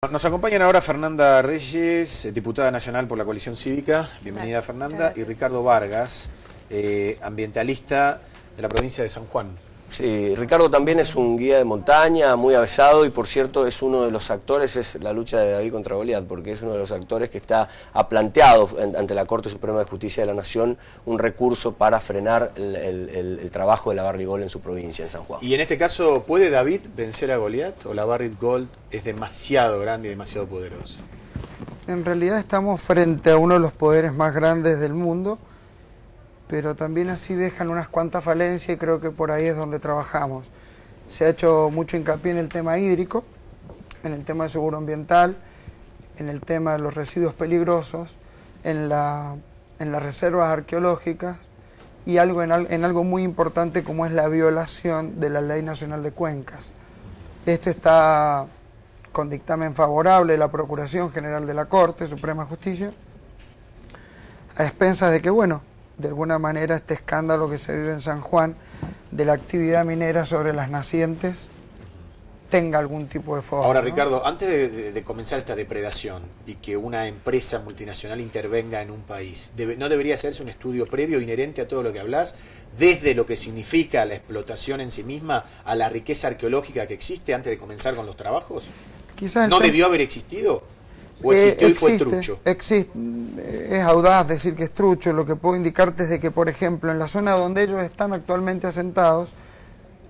Nos acompañan ahora Fernanda Reyes, diputada nacional por la Coalición Cívica. Bienvenida, Fernanda. Y Ricardo Vargas, ambientalista de la provincia de San Juan. Sí, Ricardo también es un guía de montaña, muy avesado, y por cierto es uno de los actores, es la lucha de David contra Goliat, porque es uno de los actores que ha planteado ante la Corte Suprema de Justicia de la Nación un recurso para frenar el trabajo de la Barrigol en su provincia, en San Juan. Y en este caso, ¿puede David vencer a Goliat o la Barrigol es demasiado grande y demasiado poderosa? En realidad estamos frente a uno de los poderes más grandes del mundo, pero también así dejan unas cuantas falencias y creo que por ahí es donde trabajamos. Se ha hecho mucho hincapié en el tema hídrico, en el tema de seguro ambiental, en el tema de los residuos peligrosos, en las reservas arqueológicas y en algo muy importante como es la violación de la Ley Nacional de Cuencas. Esto está con dictamen favorable de la Procuración General de la Corte Suprema de Justicia, a expensas de que, bueno, de alguna manera este escándalo que se vive en San Juan de la actividad minera sobre las nacientes tenga algún tipo de forma. Ahora, ¿no? Ricardo, antes de comenzar esta depredación y que una empresa multinacional intervenga en un país, ¿no debería hacerse un estudio previo inherente a todo lo que hablas, desde lo que significa la explotación en sí misma a la riqueza arqueológica que existe antes de comenzar con los trabajos? Quizás ¿No debió haber existido? ¿O existió y fue trucho? Existe, es audaz decir que es trucho. Lo que puedo indicarte es de que, por ejemplo, en la zona donde ellos están actualmente asentados,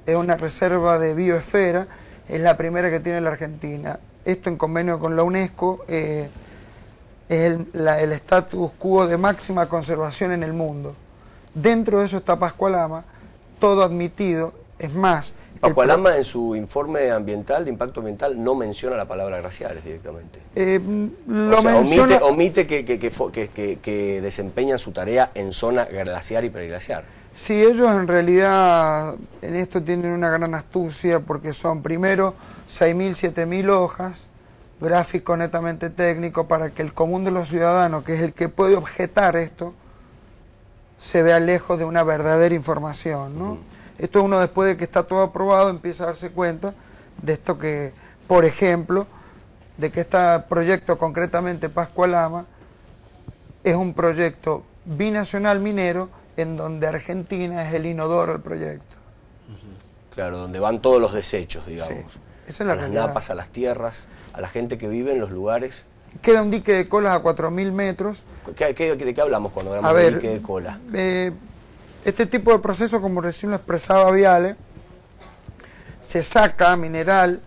es una reserva de bioesfera, es la primera que tiene la Argentina. Esto en convenio con la UNESCO es el status quo de máxima conservación en el mundo. Dentro de eso está Pascualama, todo admitido, es más... Pascualama en su informe ambiental, de impacto ambiental, no menciona la palabra glaciares directamente. Omite que desempeñan su tarea en zona glaciar y preglaciar. Sí, ellos en realidad en esto tienen una gran astucia porque son primero 6.000, 7.000 hojas, gráfico netamente técnico para que el común de los ciudadanos, que es el que puede objetar esto, se vea lejos de una verdadera información, ¿no? Esto uno después de que está todo aprobado empieza a darse cuenta de esto que, por ejemplo, de que este proyecto concretamente Pascualama es un proyecto binacional minero en donde Argentina es el inodoro del proyecto. Claro, donde van todos los desechos, digamos. Sí, esa es la a las realidad. napas, a las tierras, a la gente que vive en los lugares. Queda un dique de colas a 4.000 metros. ¿De qué hablamos cuando hablamos de dique de cola? Este tipo de proceso, como recién lo expresaba Viale, se saca mineral,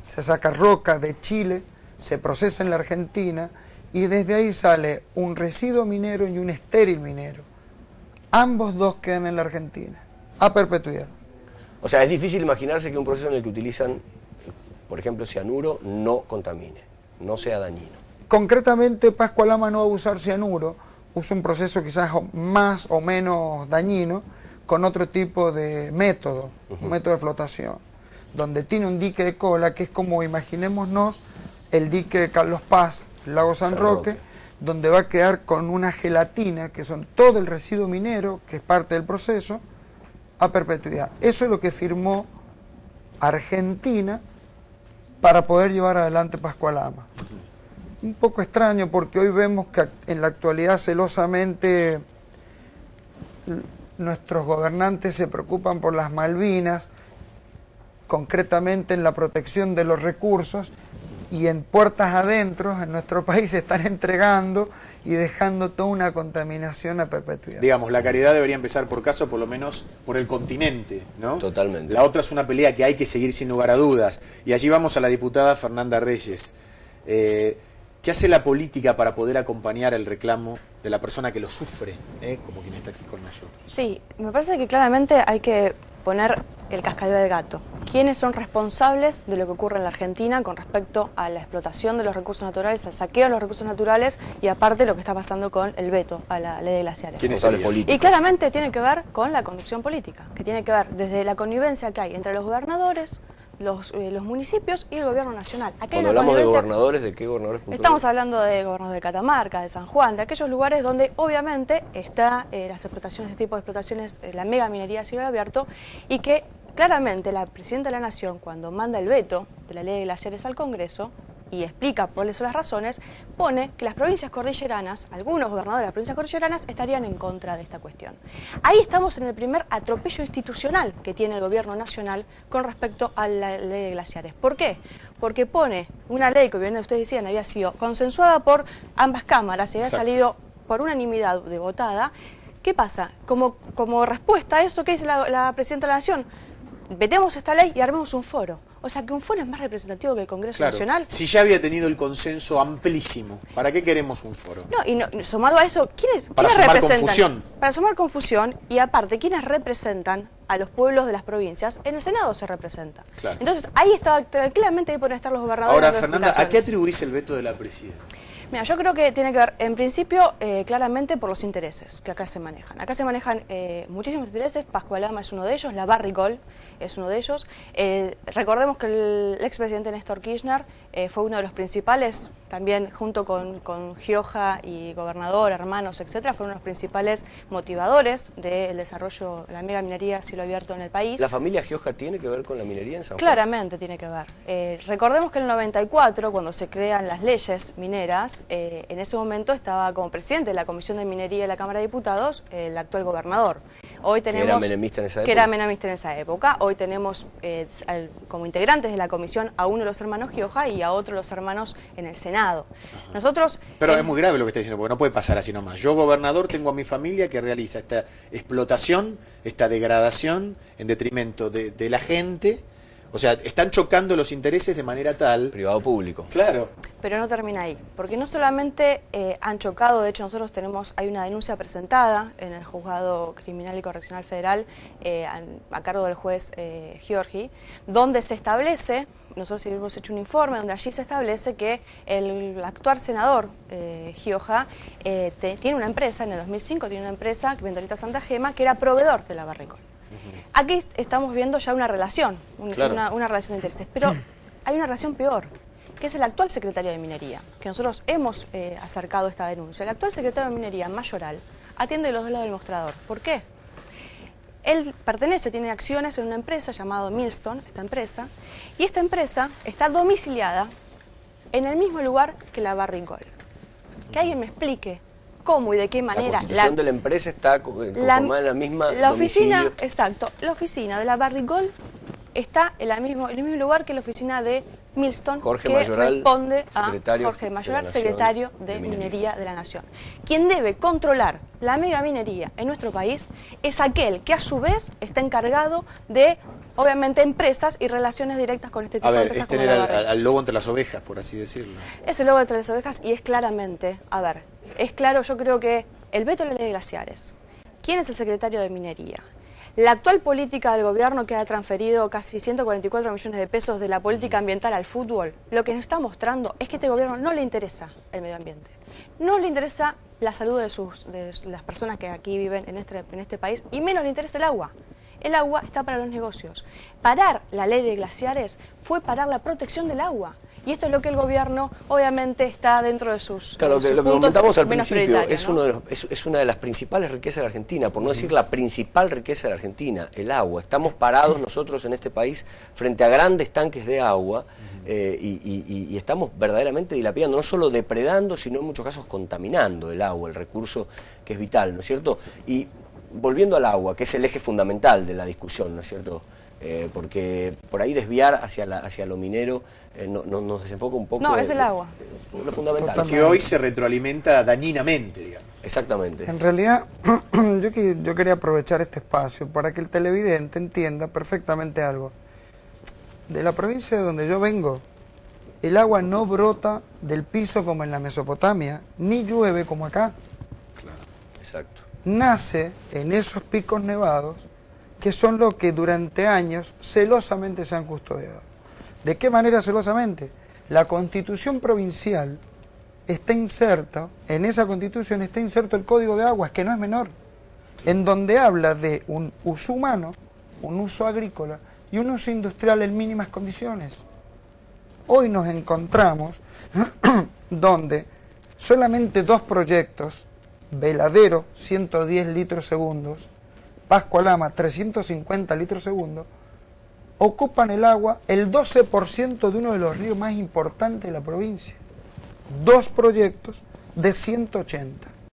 se saca roca de Chile, se procesa en la Argentina y desde ahí sale un residuo minero y un estéril minero. Ambos dos quedan en la Argentina, a perpetuidad. O sea, es difícil imaginarse que un proceso en el que utilizan, por ejemplo, cianuro, no contamine, no sea dañino. Concretamente, Pascualama no va a usar cianuro, usa un proceso quizás más o menos dañino con otro tipo de método, un método de flotación, donde tiene un dique de cola que es como, imaginémonos, el dique de Carlos Paz, el lago San Roque, donde va a quedar con una gelatina, que son todo el residuo minero, que es parte del proceso, a perpetuidad. Eso es lo que firmó Argentina para poder llevar adelante Pascualama. Un poco extraño porque hoy vemos que en la actualidad celosamente nuestros gobernantes se preocupan por las Malvinas, concretamente en la protección de los recursos, y en puertas adentro en nuestro país se están entregando y dejando toda una contaminación a perpetuidad. Digamos, la caridad debería empezar por caso, por lo menos por el continente, ¿no? Totalmente. La otra es una pelea que hay que seguir sin lugar a dudas. Y allí vamos a la diputada Fernanda Reyes. ¿Qué hace la política para poder acompañar el reclamo de la persona que lo sufre, como quien está aquí con nosotros? Sí, me parece que claramente hay que poner el cascabel del gato. ¿Quiénes son responsables de lo que ocurre en la Argentina con respecto a la explotación de los recursos naturales, al saqueo de los recursos naturales y aparte lo que está pasando con el veto a la ley de glaciares? ¿Quiénes son los políticos? Y claramente tiene que ver con la conducción política, que tiene que ver desde la connivencia que hay entre los gobernadores, los municipios y el gobierno nacional. Cuando hablamos de gobernadores, ¿de qué gobernadores puntuales? Estamos hablando de gobernadores de Catamarca, de San Juan, de aquellos lugares donde obviamente está las explotaciones, este tipo de explotaciones, la mega minería a cielo abierto, y que claramente la presidenta de la Nación, cuando manda el veto de la ley de glaciares al Congreso, y explica cuáles son las razones, pone que las provincias cordilleranas, algunos gobernadores de las provincias cordilleranas, estarían en contra de esta cuestión. Ahí estamos en el primer atropello institucional que tiene el gobierno nacional con respecto a la ley de glaciares. ¿Por qué? Porque pone una ley que, bien ustedes decían, había sido consensuada por ambas cámaras y había salido por unanimidad de votada. ¿Qué pasa? Como respuesta a eso, ¿qué dice la Presidenta de la Nación? Vetemos esta ley y armemos un foro. O sea, que un foro es más representativo que el Congreso Nacional. Si ya había tenido el consenso amplísimo, ¿para qué queremos un foro? Sumado a eso, ¿quiénes sumar representan? Confusión. Para sumar confusión, y aparte, ¿quiénes representan a los pueblos de las provincias? En el Senado se representa. Claro. Entonces, ahí estaba tranquilamente, ahí pueden estar los gobernadores. Ahora, Fernanda, ¿a qué atribuís el veto de la Presidenta? Mira, yo creo que tiene que ver, en principio, claramente por los intereses que acá se manejan. Acá se manejan muchísimos intereses, Pascualama es uno de ellos, la Barricol es uno de ellos. Recordemos que el expresidente Néstor Kirchner fue uno de los principales, también junto con Gioja y gobernador, hermanos, etcétera, fueron los principales motivadores del desarrollo de la mega minería a cielo abierto en el país. ¿La familia Gioja tiene que ver con la minería en San Juan? Claramente tiene que ver. Recordemos que en el 94, cuando se crean las leyes mineras, en ese momento estaba como presidente de la Comisión de Minería de la Cámara de Diputados el actual gobernador. Hoy tenemos, que era menemista en esa época. Que era menemista en esa época. Hoy tenemos como integrantes de la comisión a uno de los hermanos Gioja y a otro de los hermanos en el Senado. Nosotros... Pero es muy grave lo que está diciendo, porque no puede pasar así nomás. Yo, gobernador, tengo a mi familia que realiza esta explotación, esta degradación en detrimento de la gente. O sea, están chocando los intereses de manera tal... Privado-público. Claro. Pero no termina ahí, porque no solamente han chocado, de hecho nosotros hay una denuncia presentada en el Juzgado Criminal y Correccional Federal a cargo del juez Giorgi, donde se establece, nosotros hemos hecho un informe donde allí se establece que el actual senador Gioja tiene una empresa, en el 2005 tiene una empresa, Ventanita Santa Gema, que era proveedor de la Barricol. Aquí estamos viendo ya una relación, una relación de intereses, pero hay una relación peor, que es el actual secretario de Minería, que nosotros hemos acercado esta denuncia. El actual secretario de Minería, Mayoral, atiende los dos lados del mostrador. ¿Por qué? Él tiene acciones en una empresa llamada Millstone, esta empresa, y esta empresa está domiciliada en el mismo lugar que la Barricol. Que alguien me explique cómo y de qué manera... La constitución de la empresa está conformada en la misma oficina, domicilio. exacto, la oficina de la Barricol está en el mismo lugar que la oficina de Millstone, Jorge que Mayoral, responde a secretario Jorge Mayoral, de la Nación, secretario de Minería de la Nación. Quien debe controlar la mega minería en nuestro país es aquel que a su vez está encargado de, obviamente, empresas y relaciones directas con este tipo de empresas. Es tener al lobo entre las ovejas, por así decirlo. Es el lobo entre las ovejas y es claramente, es claro, yo creo que el veto a la ley de glaciares. ¿Quién es el secretario de Minería? La actual política del gobierno, que ha transferido casi 144 millones de pesos de la política ambiental al fútbol, lo que nos está mostrando es que a este gobierno no le interesa el medio ambiente. No le interesa la salud de las personas que aquí viven en este país, y menos le interesa el agua. El agua está para los negocios. Parar la ley de glaciares fue parar la protección del agua. Y esto es lo que el gobierno, obviamente, está dentro de sus Claro, sus lo que puntos comentamos al menos principio, prioritarios, ¿no? es una de las principales riquezas de la Argentina, por no decir la principal riqueza de la Argentina, el agua. Estamos parados nosotros en este país frente a grandes tanques de agua y estamos verdaderamente dilapidando, no solo depredando, sino en muchos casos contaminando el agua, el recurso que es vital, ¿no es cierto? Y volviendo al agua, que es el eje fundamental de la discusión, ¿no es cierto? Porque por ahí desviar hacia lo minero nos desenfoca un poco. No, es el agua. Lo fundamental. Que hoy se retroalimenta dañinamente, digamos. Exactamente. En realidad, yo quería aprovechar este espacio para que el televidente entienda perfectamente algo. De la provincia de donde yo vengo, el agua no brota del piso como en la Mesopotamia, ni llueve como acá. Claro, exacto. Nace en esos picos nevados, que son los que durante años celosamente se han custodiado. ¿De qué manera celosamente? La Constitución provincial está inserta, en esa Constitución está inserto el Código de Aguas, que no es menor, en donde habla de un uso humano, un uso agrícola y un uso industrial en mínimas condiciones. Hoy nos encontramos donde solamente dos proyectos, Veladero, 110 litros segundos, Pascualama, 350 litros segundos, ocupan el agua el 12% de uno de los ríos más importantes de la provincia. 2 proyectos de 180.